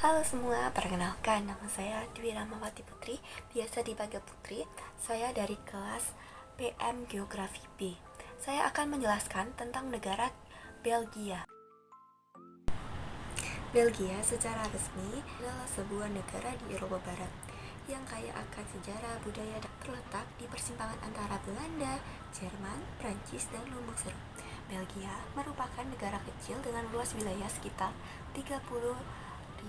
Halo semua, perkenalkan nama saya Dwi Rahmawati Putri, biasa dipanggil Putri. Saya dari kelas PM Geografi B. Saya akan menjelaskan tentang negara Belgia. Belgia secara resmi adalah sebuah negara di Eropa Barat yang kaya akan sejarah, budaya, dan terletak di persimpangan antara Belanda, Jerman, Prancis, dan Lombok Seru. Belgia merupakan negara kecil dengan luas wilayah sekitar 30.528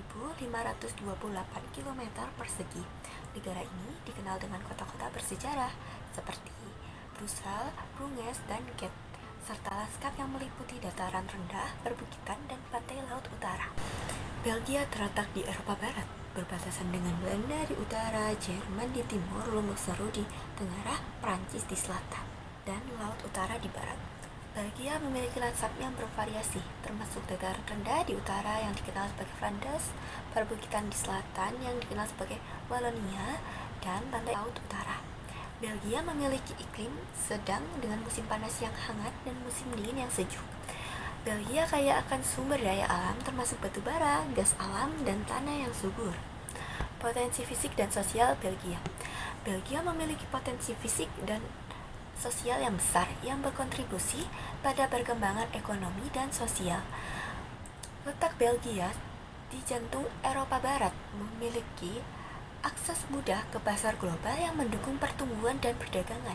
km persegi. Negara ini dikenal dengan kota-kota bersejarah seperti Brussels, Bruges, dan Ghent, serta lanskap yang meliputi dataran rendah, perbukitan, dan pantai laut utara. Belgia terletak di Eropa Barat, berbatasan dengan Belanda di utara, Jerman di timur, Lombok Seru di tenggara, Prancis di selatan, dan Laut Utara di barat. Belgia memiliki lanskap yang bervariasi, termasuk dataran rendah di utara yang dikenal sebagai Flanders, perbukitan di selatan yang dikenal sebagai Wallonia, dan pantai laut utara. Belgia memiliki iklim sedang dengan musim panas yang hangat dan musim dingin yang sejuk. Belgia kaya akan sumber daya alam termasuk batu bara, gas alam, dan tanah yang subur. Potensi fisik dan sosial Belgia. Belgia memiliki potensi fisik dan sosial yang besar yang berkontribusi pada perkembangan ekonomi dan sosial. Letak Belgia di jantung Eropa Barat memiliki akses mudah ke pasar global yang mendukung pertumbuhan dan perdagangan.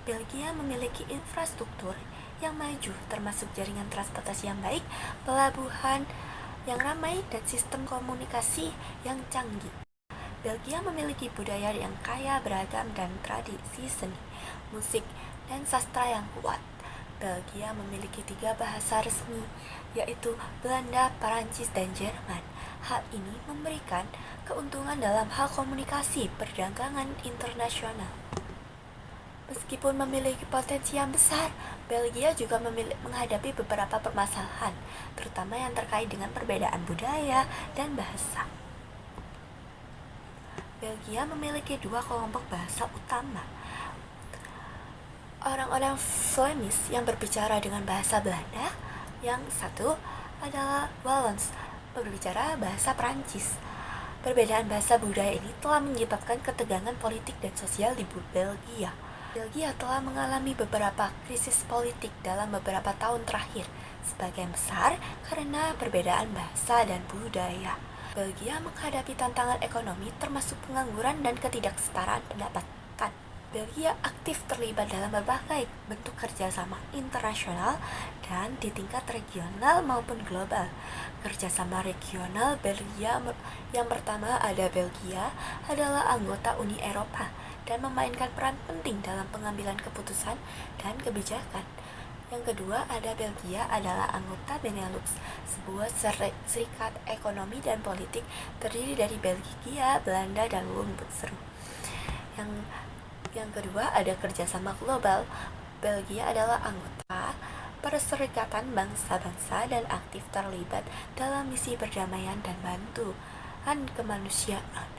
Belgia memiliki infrastruktur yang maju, termasuk jaringan transportasi yang baik, pelabuhan yang ramai, dan sistem komunikasi yang canggih. Belgia memiliki budaya yang kaya, beragam, dan tradisi seni, musik, dan sastra yang kuat. Belgia memiliki 3 bahasa resmi, yaitu Belanda, Perancis, dan Jerman. Hal ini memberikan keuntungan dalam hal komunikasi perdagangan internasional. Meskipun memiliki potensi yang besar, Belgia juga menghadapi beberapa permasalahan, terutama yang terkait dengan perbedaan budaya dan bahasa. Belgia memiliki 2 kelompok bahasa utama. Orang-orang Flemish yang berbicara dengan bahasa Belanda, yang satu adalah Wallons, berbicara bahasa Prancis. Perbedaan bahasa budaya ini telah menyebabkan ketegangan politik dan sosial di Belgia. Belgia telah mengalami beberapa krisis politik dalam beberapa tahun terakhir, sebagian besar karena perbedaan bahasa dan budaya. Belgia menghadapi tantangan ekonomi termasuk pengangguran dan ketidaksetaraan pendapatan. Belgia aktif terlibat dalam berbagai bentuk kerjasama internasional dan di tingkat regional maupun global. Kerjasama regional Belgia yang pertama ada Belgia adalah anggota Uni Eropa dan memainkan peran penting dalam pengambilan keputusan dan kebijakan. Yang kedua ada Belgia adalah anggota Benelux, sebuah serikat ekonomi dan politik terdiri dari Belgia, Belanda, dan Lombok Seru. Yang kedua ada kerjasama global. Belgia adalah anggota Perserikatan Bangsa-Bangsa dan aktif terlibat dalam misi perdamaian dan bantuan kemanusiaan.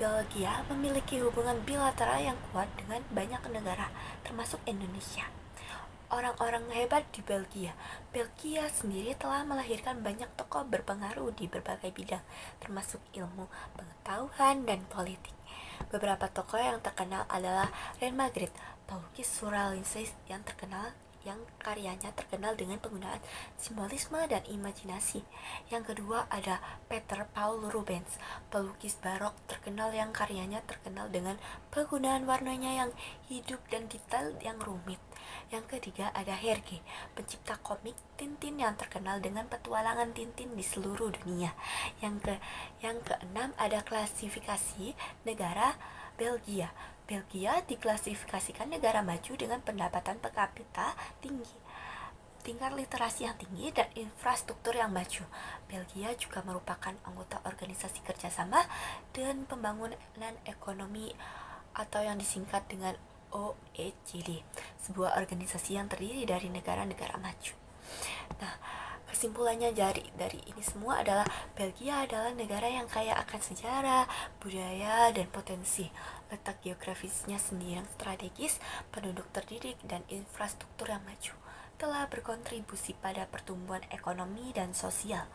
Belgia memiliki hubungan bilateral yang kuat dengan banyak negara, termasuk Indonesia. Orang-orang hebat di Belgia. Belgia sendiri telah melahirkan banyak tokoh berpengaruh di berbagai bidang, termasuk ilmu, pengetahuan, dan politik. Beberapa tokoh yang terkenal adalah René Magritte, pelukis surrealis yang karyanya terkenal dengan penggunaan simbolisme dan imajinasi. Yang kedua ada Peter Paul Rubens, pelukis barok terkenal yang karyanya terkenal dengan penggunaan warnanya yang hidup dan detail yang rumit. Yang ketiga ada Hergé, pencipta komik Tintin yang terkenal dengan petualangan Tintin di seluruh dunia. Yang keenam ada klasifikasi negara Belgia. Belgia diklasifikasikan negara maju dengan pendapatan per kapita tinggi, tingkat literasi yang tinggi, dan infrastruktur yang maju. Belgia juga merupakan anggota Organisasi Kerjasama dan Pembangunan Ekonomi atau yang disingkat dengan OECD, sebuah organisasi yang terdiri dari negara-negara maju. Nah, kesimpulannya dari ini semua adalah Belgia adalah negara yang kaya akan sejarah, budaya, dan potensi. Letak geografisnya sendiri yang strategis, penduduk terdidik, dan infrastruktur yang maju telah berkontribusi pada pertumbuhan ekonomi dan sosial.